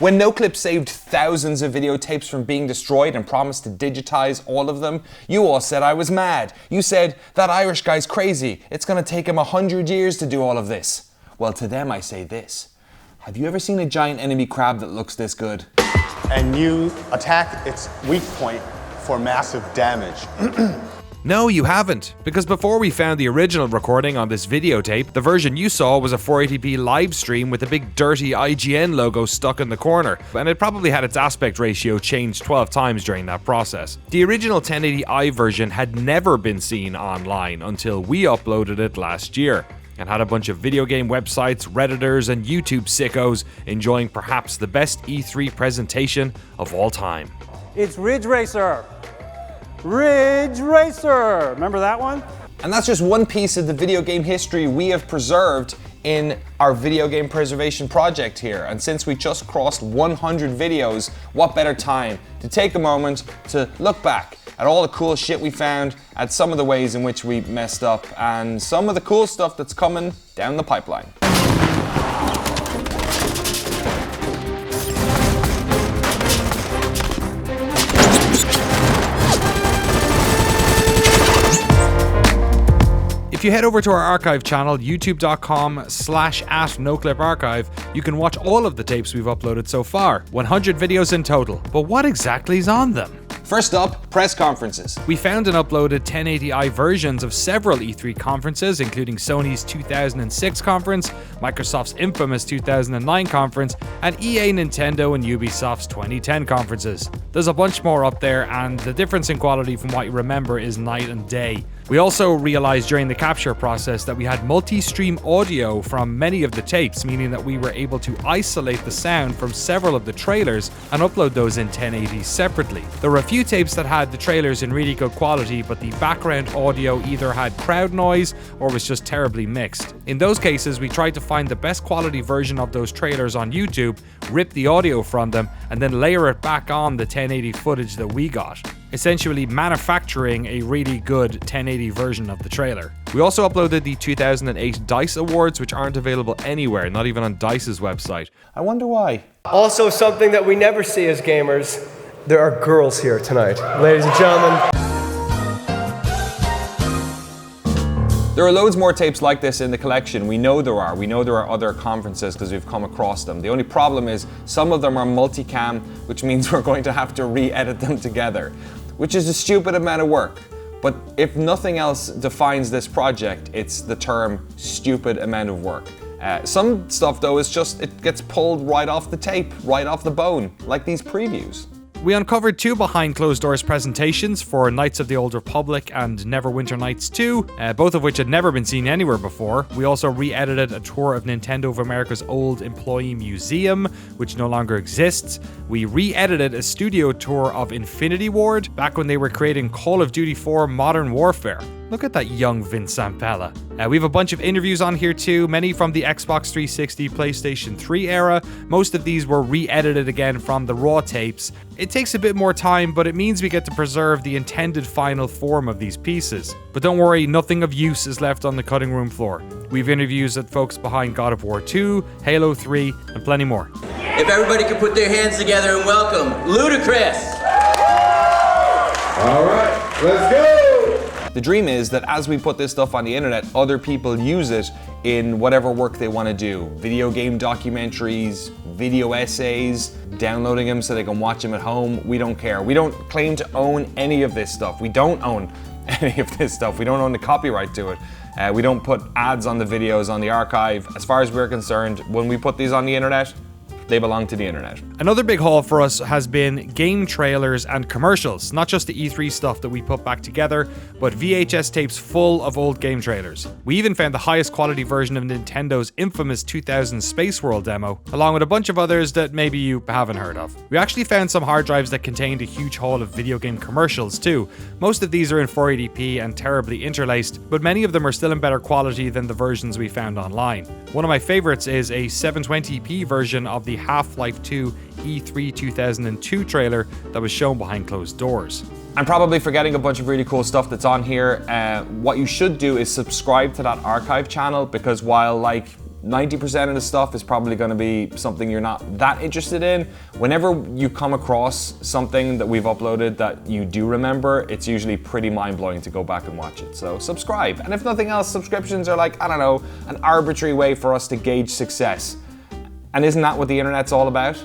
When Noclip saved thousands of videotapes from being destroyed and promised to digitize all of them, you all said I was mad. You said, that Irish guy's crazy. It's gonna take him 100 years to do all of this. Well, to them I say this. Have you ever seen a giant enemy crab that looks this good? And you attack its weak point for massive damage. No, you haven't, because before we found the original recording on this videotape, the version you saw was a 480p live stream with a big dirty IGN logo stuck in the corner, and it probably had its aspect ratio changed 12 times during that process. The original 1080i version had never been seen online until we uploaded it last year, and had a bunch of video game websites, Redditors, and YouTube sickos enjoying perhaps the best E3 presentation of all time. It's Ridge Racer. Ridge Racer! Remember that one? And that's just one piece of the video game history we have preserved in our video game preservation project here. And since we just crossed 100 videos, what better time to take a moment to look back at all the cool shit we found, at some of the ways in which we messed up, and some of the cool stuff that's coming down the pipeline. If you head over to our archive channel, youtube.com/@nocliparchive, you can watch all of the tapes we've uploaded so far, 100 videos in total. But what exactly is on them? First up, press conferences. We found and uploaded 1080i versions of several E3 conferences, including Sony's 2006 conference, Microsoft's infamous 2009 conference, and EA, Nintendo, and Ubisoft's 2010 conferences. There's a bunch more up there, and the difference in quality from what you remember is night and day. We also realized during the capture process that we had multi-stream audio from many of the tapes, meaning that we were able to isolate the sound from several of the trailers and upload those in 1080 separately. There were a few tapes that had the trailers in really good quality, but the background audio either had crowd noise or was just terribly mixed. In those cases, we tried to find the best quality version of those trailers on YouTube, rip the audio from them, and then layer it back on the 1080 footage that we got, essentially manufacturing a really good 1080 version of the trailer. We also uploaded the 2008 DICE Awards, which aren't available anywhere, not even on DICE's website. I wonder why. Also, something that we never see as gamers, there are girls here tonight. Ladies and gentlemen. There are loads more tapes like this in the collection. We know there are. We know there are other conferences because we've come across them. The only problem is some of them are multicam, which means we're going to have to re-edit them together, which is a stupid amount of work. But if nothing else defines this project, it's the term stupid amount of work. Some stuff though is just, it gets pulled right off the tape, right off the bone, like these previews. We uncovered 2 behind closed doors presentations for Knights of the Old Republic and Neverwinter Nights 2, both of which had never been seen anywhere before. We also re-edited a tour of Nintendo of America's old employee museum, which no longer exists. We re-edited a studio tour of Infinity Ward, back when they were creating Call of Duty 4 Modern Warfare. Look at that young Vince Zampella. We have a bunch of interviews on here too, many from the Xbox 360, PlayStation 3 era. Most of these were re-edited again from the raw tapes. It takes a bit more time, but it means we get to preserve the intended final form of these pieces. But don't worry, nothing of use is left on the cutting room floor. We've interviews with folks behind God of War 2, Halo 3, and plenty more. If everybody could put their hands together and welcome Ludacris. All right, let's go. The dream is that as we put this stuff on the internet, other people use it in whatever work they want to do. Video game documentaries, video essays, downloading them so they can watch them at home. We don't care. We don't claim to own any of this stuff. We don't own any of this stuff. We don't own the copyright to it. We don't put ads on the videos on the archive. As far as we're concerned, when we put these on the internet, they belong to the internet. Another big haul for us has been game trailers and commercials, not just the E3 stuff that we put back together, but VHS tapes full of old game trailers. We even found the highest quality version of Nintendo's infamous 2000 Space World demo, along with a bunch of others that maybe you haven't heard of. We actually found some hard drives that contained a huge haul of video game commercials too. Most of these are in 480p and terribly interlaced, but many of them are still in better quality than the versions we found online. One of my favorites is a 720p version of the Half-Life 2 E3 2002 trailer that was shown behind closed doors. I'm probably forgetting a bunch of really cool stuff that's on here. What you should do is subscribe to that archive channel, because while like 90% of the stuff is probably going to be something you're not that interested in. Whenever you come across something that we've uploaded that you do remember, it's usually pretty mind-blowing to go back and watch it. So subscribe. And if nothing else, subscriptions are like, I don't know, an arbitrary way for us to gauge success. And isn't that what the internet's all about?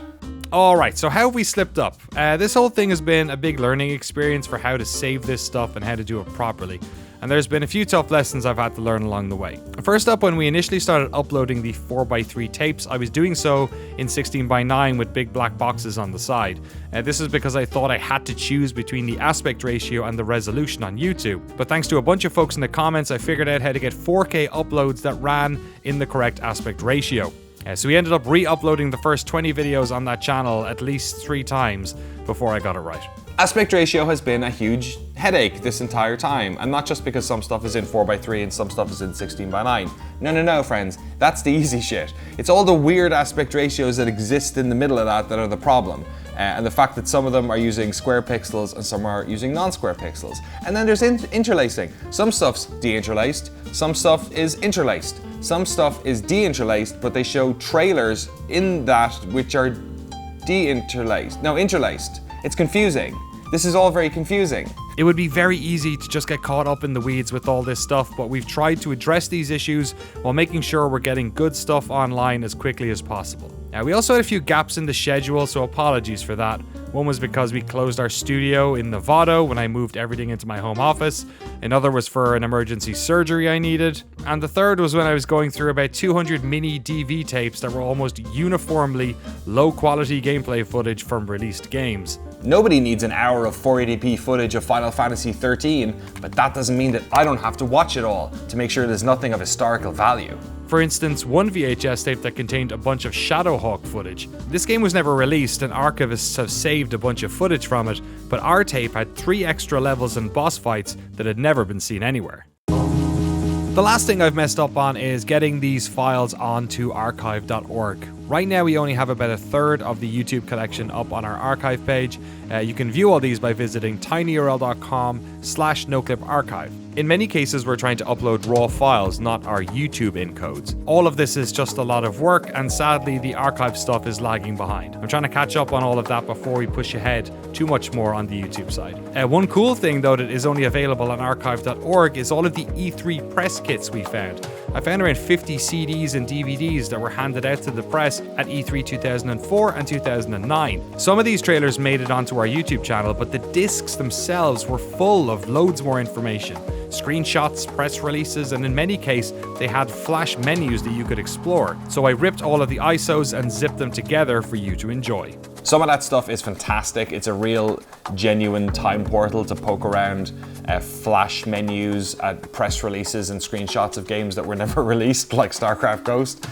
Alright, so how have we slipped up? This whole thing has been a big learning experience for how to save this stuff and how to do it properly. And there's been a few tough lessons I've had to learn along the way. First up, when we initially started uploading the 4x3 tapes, I was doing so in 16:9 with big black boxes on the side. This is because I thought I had to choose between the aspect ratio and the resolution on YouTube. But thanks to a bunch of folks in the comments, I figured out how to get 4K uploads that ran in the correct aspect ratio. So we ended up re-uploading the first 20 videos on that channel at least 3 times before I got it right. Aspect ratio has been a huge headache this entire time, and not just because some stuff is in 4x3 and some stuff is in 16:9. No, friends, that's the easy shit. It's all the weird aspect ratios that exist in the middle of that are the problem. And the fact that some of them are using square pixels and some are using non-square pixels. And then there's interlacing. Some stuff's deinterlaced, some stuff is interlaced. Some stuff is deinterlaced, but they show trailers in that which are interlaced. It's confusing. This is all very confusing. It would be very easy to just get caught up in the weeds with all this stuff, but we've tried to address these issues while making sure we're getting good stuff online as quickly as possible. Now, we also had a few gaps in the schedule, so apologies for that. One was because we closed our studio in Novato when I moved everything into my home office. Another was for an emergency surgery I needed. And the third was when I was going through about 200 mini DV tapes that were almost uniformly low quality gameplay footage from released games. Nobody needs an hour of 480p footage of Final Fantasy XIII, but that doesn't mean that I don't have to watch it all to make sure there's nothing of historical value. For instance, one VHS tape that contained a bunch of Shadowhawk footage. This game was never released and archivists have saved a bunch of footage from it, but our tape had 3 extra levels and boss fights that had never been seen anywhere. The last thing I've messed up on is getting these files onto archive.org. Right now we only have about a third of the YouTube collection up on our archive page. You can view all these by visiting tinyurl.com/nocliparchive. In many cases we're trying to upload raw files, not our YouTube encodes. All of this is just a lot of work, and sadly the archive stuff is lagging behind. I'm trying to catch up on all of that before we push ahead too much more on the YouTube side. One cool thing though that is only available on archive.org is all of the E3 press kits we found. I found around 50 CDs and DVDs that were handed out to the press at E3 2004 and 2009. Some of these trailers made it onto our YouTube channel, but the discs themselves were full of loads more information. Screenshots, press releases, and in many cases, they had flash menus that you could explore. So I ripped all of the ISOs and zipped them together for you to enjoy. Some of that stuff is fantastic. It's a real, genuine time portal to poke around flash menus, press releases, and screenshots of games that were never released, like StarCraft Ghost.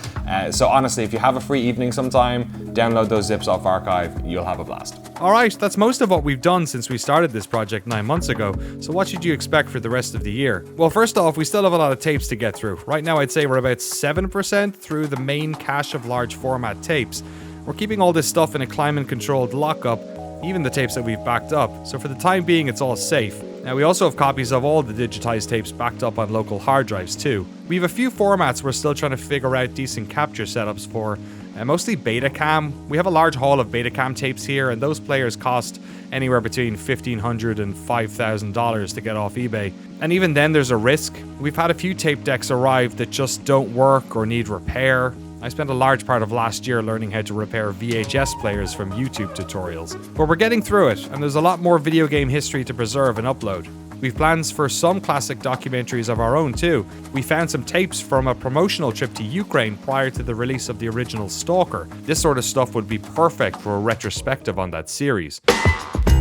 So honestly, if you have a free evening sometime, download those zips off Archive. You'll have a blast. Alright, that's most of what we've done since we started this project 9 months ago, so what should you expect for the rest of the year? Well, first off, we still have a lot of tapes to get through. Right now I'd say we're about 7% through the main cache of large format tapes. We're keeping all this stuff in a climate-controlled lockup, even the tapes that we've backed up, so for the time being it's all safe. Now we also have copies of all the digitized tapes backed up on local hard drives too. We have a few formats we're still trying to figure out decent capture setups for, mostly Betacam. We have a large haul of Betacam tapes here, and those players cost anywhere between $1,500 and $5,000 to get off eBay. And even then there's a risk. We've had a few tape decks arrive that just don't work or need repair. I spent a large part of last year learning how to repair VHS players from YouTube tutorials. But we're getting through it, and there's a lot more video game history to preserve and upload. We've plans for some classic documentaries of our own too. We found some tapes from a promotional trip to Ukraine prior to the release of the original Stalker. This sort of stuff would be perfect for a retrospective on that series.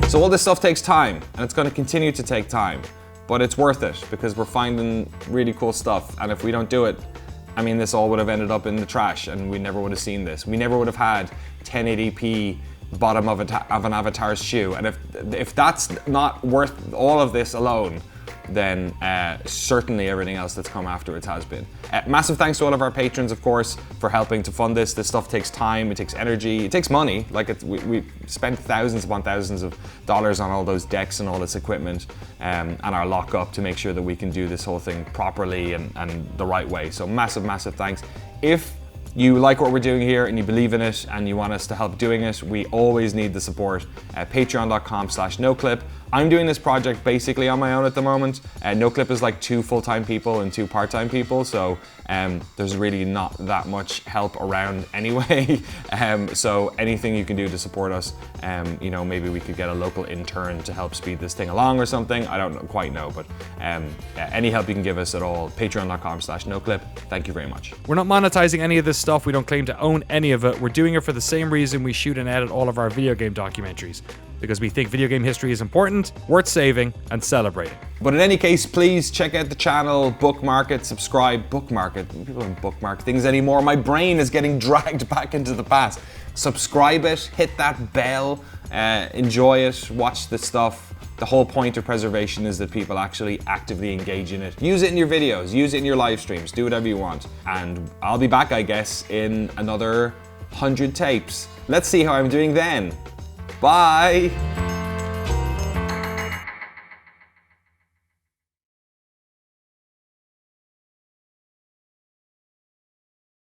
So all this stuff takes time, and it's going to continue to take time. But it's worth it, because we're finding really cool stuff, and if we don't do it, I mean, this all would have ended up in the trash, and we never would have seen this. We never would have had 1080p bottom of an Avatar's shoe. And if that's not worth all of this alone, then certainly everything else that's come afterwards has been. Massive thanks to all of our patrons, of course, for helping to fund this. This stuff takes time, it takes energy, it takes money. Like we spent thousands upon thousands of dollars on all those decks and all this equipment and our lockup to make sure that we can do this whole thing properly and the right way. So massive, massive thanks. If you like what we're doing here and you believe in it and you want us to help doing it, we always need the support. Patreon.com/Noclip. I'm doing this project basically on my own at the moment. Noclip is like 2 full-time people and 2 part-time people, so there's really not that much help around anyway. So anything you can do to support us, you know, maybe we could get a local intern to help speed this thing along or something. I don't quite know, but any help you can give us at all, patreon.com/Noclip. Thank you very much. We're not monetizing any of this stuff. We don't claim to own any of it. We're doing it for the same reason we shoot and edit all of our video game documentaries. Because we think video game history is important, worth saving, and celebrating. But in any case, please check out the channel, bookmark it, subscribe, bookmark it. People don't bookmark things anymore. My brain is getting dragged back into the past. Subscribe it, hit that bell, enjoy it, watch the stuff. The whole point of preservation is that people actually actively engage in it. Use it in your videos, use it in your live streams, do whatever you want. And I'll be back, I guess, in another 100 tapes. Let's see how I'm doing then. Bye!